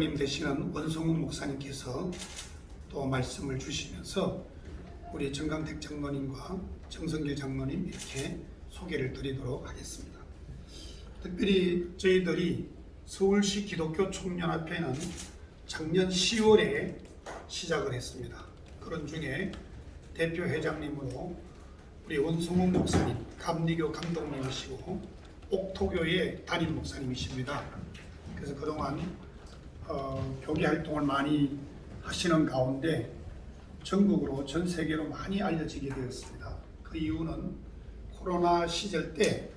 대표회장님 되시는 원성욱 목사님께서 또 말씀을 주시면서 우리 정강택 장로님과 정성길 장로님 이렇게 소개를 드리도록 하겠습니다. 특별히 저희들이 서울시 기독교 총연합회는 작년 10월에 시작을 했습니다. 그런 중에 대표회장님으로 우리 원성욱 목사님, 감리교 감독님이시고 옥토교의 담임 목사님이십니다. 그래서 그동안 교계 활동을 많이 하시는 가운데 전국으로 전 세계로 많이 알려지게 되었습니다. 그 이유는 코로나 시절 때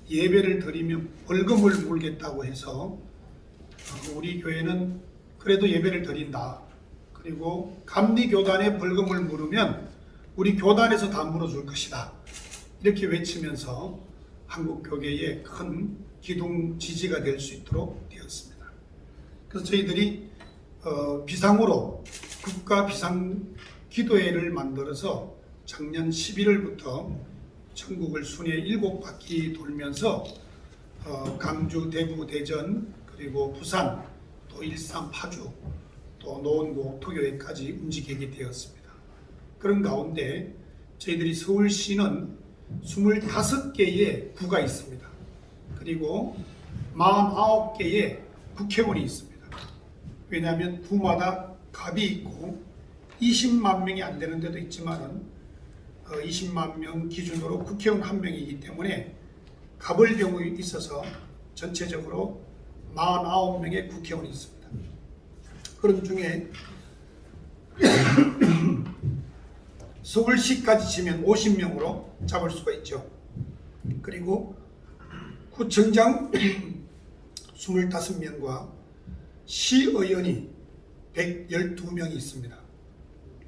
예배를 드리면 벌금을 물겠다고 해서 우리 교회는 그래도 예배를 드린다. 그리고 감리교단에 벌금을 물으면 우리 교단에서 다 물어줄 것이다. 이렇게 외치면서 한국 교계에 큰 기둥 지지가 될 수 있도록 되었습니다. 그래서 저희들이 비상으로 국가 비상기도회를 만들어서 작년 11월부터 전국을 순회 7바퀴 돌면서 강주, 대구, 대전, 그리고 부산, 또 일산, 파주, 또 노원구, 옥토교회까지 움직이게 되었습니다. 그런 가운데 저희들이 서울시는 25개의 구가 있습니다. 그리고 49개의 국회의원이 있습니다. 왜냐하면 구마다 갑이 있고 20만 명이 안 되는 데도 있지만은 20만 명 기준으로 국회의원 한 명이기 때문에 갑을 경우에 있어서 전체적으로 49명의 국회의원이 있습니다. 그런 중에 서울시까지 치면 50명으로 잡을 수가 있죠. 그리고 구청장 25명과 시의원이 112명이 있습니다.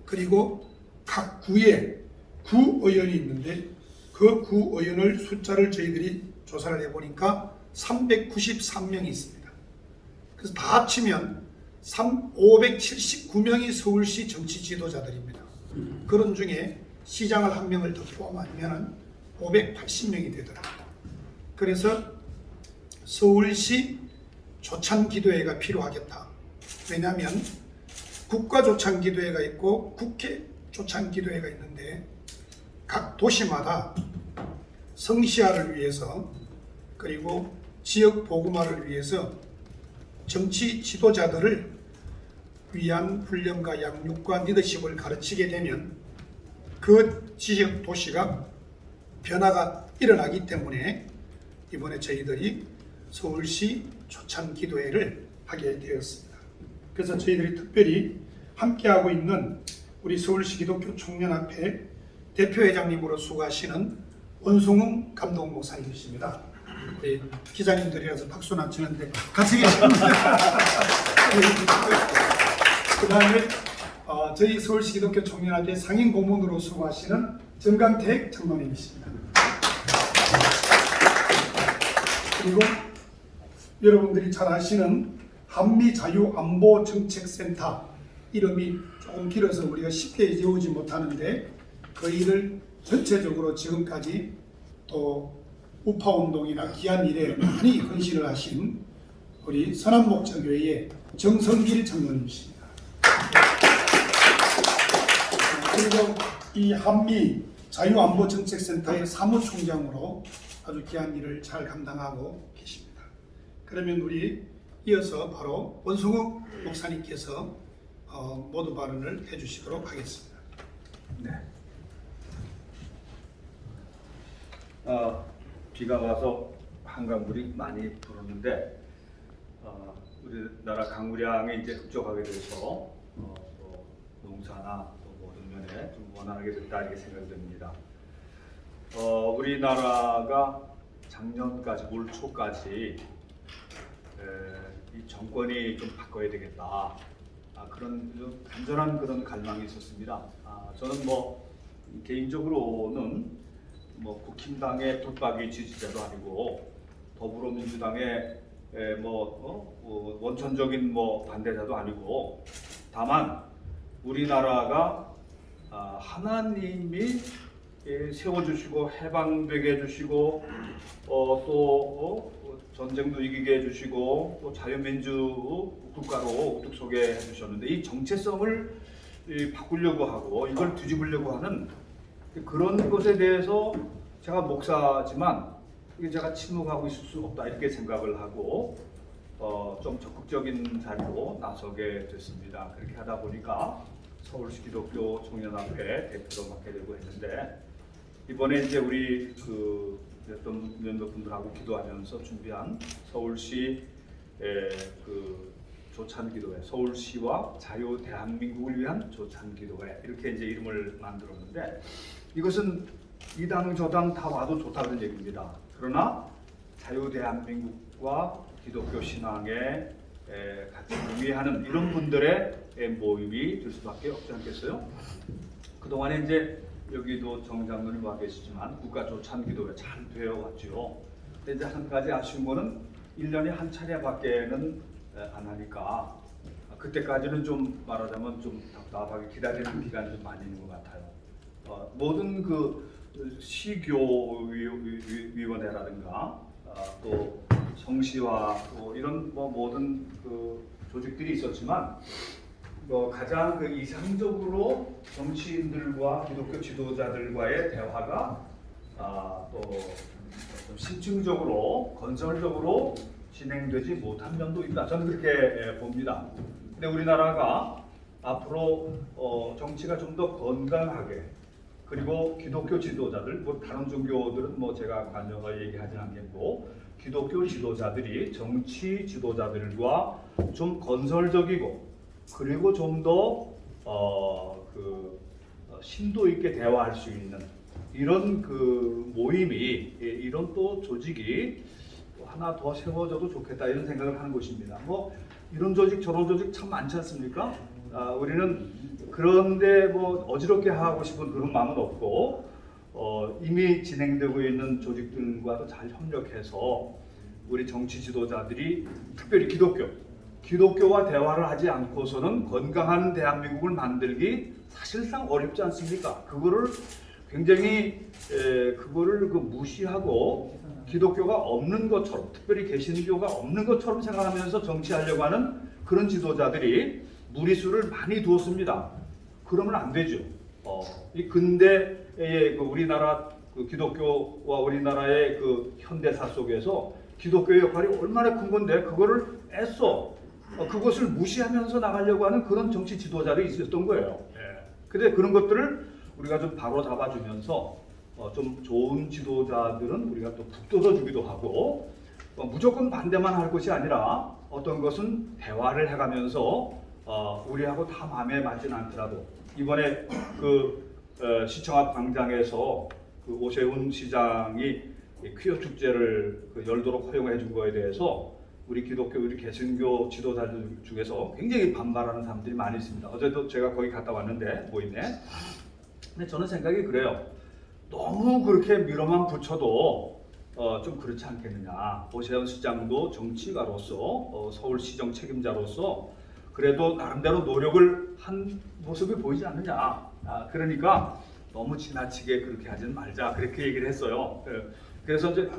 그리고 각 구에 구의원이 있는데 그 구의원을 숫자를 저희들이 조사를 해보니까 393명이 있습니다. 그래서 다 합치면 579명이 서울시 정치 지도자들입니다. 그런 중에 시장을 한 명을 더 포함하면 580명이 되더라고요. 그래서 서울시 조찬기도회가 필요하겠다. 왜냐하면 국가조찬기도회가 있고 국회 조찬기도회가 있는데 각 도시마다 성시화를 위해서 그리고 지역 복음화를 위해서 정치 지도자들을 위한 훈련과 양육과 리더십을 가르치게 되면 그 지역 도시가 변화가 일어나기 때문에 이번에 저희들이 서울시 조찬기도회를 하게 되었습니다. 그래서 저희들이 특별히 함께하고 있는 우리 서울시 기독교 총연합회 대표회장님으로 수고하시는 원성욱 감독 목사님이십니다. 우리 기자님들이라서 박수는 안 치는데 같이 계십니다. 그 다음에 저희 서울시 기독교 총연합회 상임 고문으로 수고하시는 정강택 장로님이십니다. 그리고 여러분들이 잘 아시는 한미자유안보정책센터, 이름이 조금 길어서 우리가 쉽게 외우지 못하는데 그 일을 전체적으로 지금까지 또 우파운동이나 귀한 일에 많이 헌신을 하신 우리 선한목자교회의 정성길 장로님이십니다. 그리고 이 한미자유안보정책센터의 사무총장으로 아주 귀한 일을 잘 감당하고 계십니다. 그러면 우리 이어서 바로 원성욱 목사님께서 모두 발언을 해주시도록 하겠습니다. 네. 비가 와서 한강물이 많이 불었는데 우리나라 강우량이 이제 급격하게 돼서 또 농사나 또 모든 면에 좀 원활하게 됐다 이렇게 생각됩니다. 우리나라가 작년까지 올 초까지 이 정권이 좀 바꿔야 되겠다. 그런 좀 간절한 그런 갈망이 있었습니다. 저는 개인적으로는 국힘당의 독박이 지지자도 아니고 더불어민주당의 원천적인 반대자도 아니고 다만 우리나라가 하나님이 세워주시고 해방되게 해주시고 또 전쟁도 이기게 해주시고 또 자유민주 국가로 우뚝 서게 해주셨는데 이 정체성을 바꾸려고 하고 이걸 뒤집으려고 하는 그런 것에 대해서 제가 목사지만 이게 제가 침묵하고 있을 수 없다 이렇게 생각을 하고 좀 적극적인 자리로 나서게 됐습니다. 그렇게 하다 보니까 서울시 기독교 청년합회 대표로 맡게 되고 했는데 이번에 이제 우리 몇몇 분들하고 기도하면서 준비한 서울시 그 조찬기도회, 서울시와 자유 대한민국을 위한 조찬기도회 이렇게 이제 이름을 만들었는데 이것은 이 당 저 당 다 와도 좋다는 얘기입니다. 그러나 자유 대한민국과 기독교 신앙에 같이 동의하는 이런 분들의 모임이 될 수밖에 없지 않겠어요? 그동안에 이제 여기도 정 장로님 와 계시지만 국가 조찬기도회 잘 되어 왔죠. 근데 이제 한 가지 아쉬운 거는 1년에 한 차례밖에는 안 하니까 그때까지는 좀 말하자면 좀 답답하게 기다리는 기간이 좀 많이 있는 것 같아요. 모든 그 시교위원회라든가 또 성시와 또 이런 모든 그 조직들이 있었지만 가장 그 이상적으로 정치인들과 기독교 지도자들과의 대화가 또 심층적으로 건설적으로 진행되지 못한 면도 있다. 저는 그렇게 봅니다. 근데 우리나라가 앞으로 정치가 좀 더 건강하게 그리고 기독교 지도자들, 다른 종교들은 제가 관여가 얘기하지 않겠고 기독교 지도자들이 정치 지도자들과 좀 건설적이고 그리고 좀 더 심도 있게 대화할 수 있는 이런 그 모임이 이런 또 조직이 하나 더 세워져도 좋겠다 이런 생각을 하는 것입니다. 이런 조직 저런 조직 참 많지 않습니까? 우리는 그런데 어지럽게 하고 싶은 그런 마음은 없고 이미 진행되고 있는 조직들과도 잘 협력해서 우리 정치 지도자들이 특별히 기독교와 대화를 하지 않고서는 건강한 대한민국을 만들기 사실상 어렵지 않습니까? 그거를 굉장히 그거를 무시하고 기독교가 없는 것처럼 특별히 개신교가 없는 것처럼 생각하면서 정치하려고 하는 그런 지도자들이 무리수를 많이 두었습니다. 그러면 안 되죠. 이 근대의 우리나라 기독교와 우리나라의 현대사 속에서 기독교의 역할이 얼마나 큰 건데 그거를 애써 그것을 무시하면서 나가려고 하는 그런 정치 지도자들이 있었던 거예요. 근데 그런 것들을 우리가 좀 바로 잡아주면서 좀 좋은 지도자들은 우리가 또 북돋아주기도 하고 무조건 반대만 할 것이 아니라 어떤 것은 대화를 해가면서 우리하고 다 마음에 맞지는 않더라도 이번에 시청 앞 광장에서 오세훈 시장이 퀴어 축제를 열도록 허용해 준 거에 대해서 우리 기독교, 우리 개신교 지도자들 중에서 굉장히 반발하는 사람들이 많이 있습니다. 어제도 제가 거기 갔다 왔는데 모임에. 근데 저는 생각이 그래요. 너무 그렇게 밀어만 붙여도 좀 그렇지 않겠느냐. 오세훈 시장도 정치가로서 서울시정 책임자로서 그래도 나름대로 노력을 한 모습이 보이지 않느냐. 그러니까 너무 지나치게 그렇게 하지는 말자. 그렇게 얘기를 했어요. 그래서 이제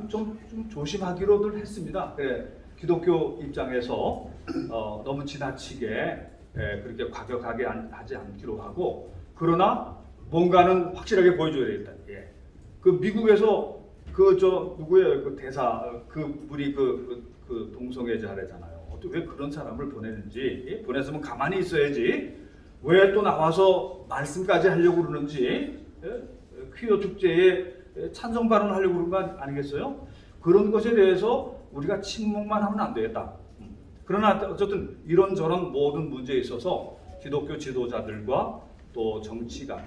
좀 조심하기로들 했습니다. 기독교 입장에서 너무 지나치게 그렇게 과격하게 하지 않기로 하고 그러나 뭔가는 확실하게 보여줘야 되겠다. 미국에서 누구예요? 대사 우리 동성애자래잖아요. 왜 그런 사람을 보내는지 보냈으면 가만히 있어야지 왜 또 나와서 말씀까지 하려고 그러는지 퀴어 축제에 찬성 발언하려고 그런 거 아니겠어요? 그런 것에 대해서 우리가 침묵만 하면 안 되겠다. 그러나 어쨌든 이런저런 모든 문제에 있어서 기독교 지도자들과 또 정치가들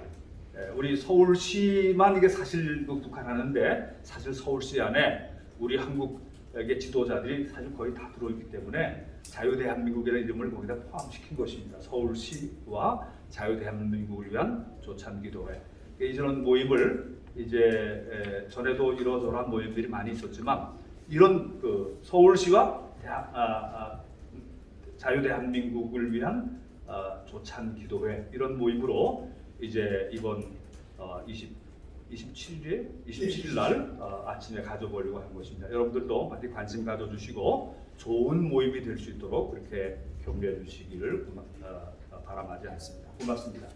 우리 서울시만 이게 사실 국한하는데 사실 서울시 안에 우리 한국의 지도자들이 사실 거의 다 들어있기 때문에 자유대한민국이라는 이름을 거기다 포함시킨 것입니다. 서울시와 자유대한민국을 위한 조찬기도회. 이런 모임을 이제 전에도 이러저러한 모임들이 많이 있었지만 이런 서울시와 자유대한민국을 위한 조찬기도회 이런 모임으로 이제 이번 27일 날 아침에 가져보려고 하는 것입니다. 여러분들도 많이 관심 가져주시고 좋은 모임이 될 수 있도록 그렇게 격려해 주시기를 바람하지 않습니다. 고맙습니다.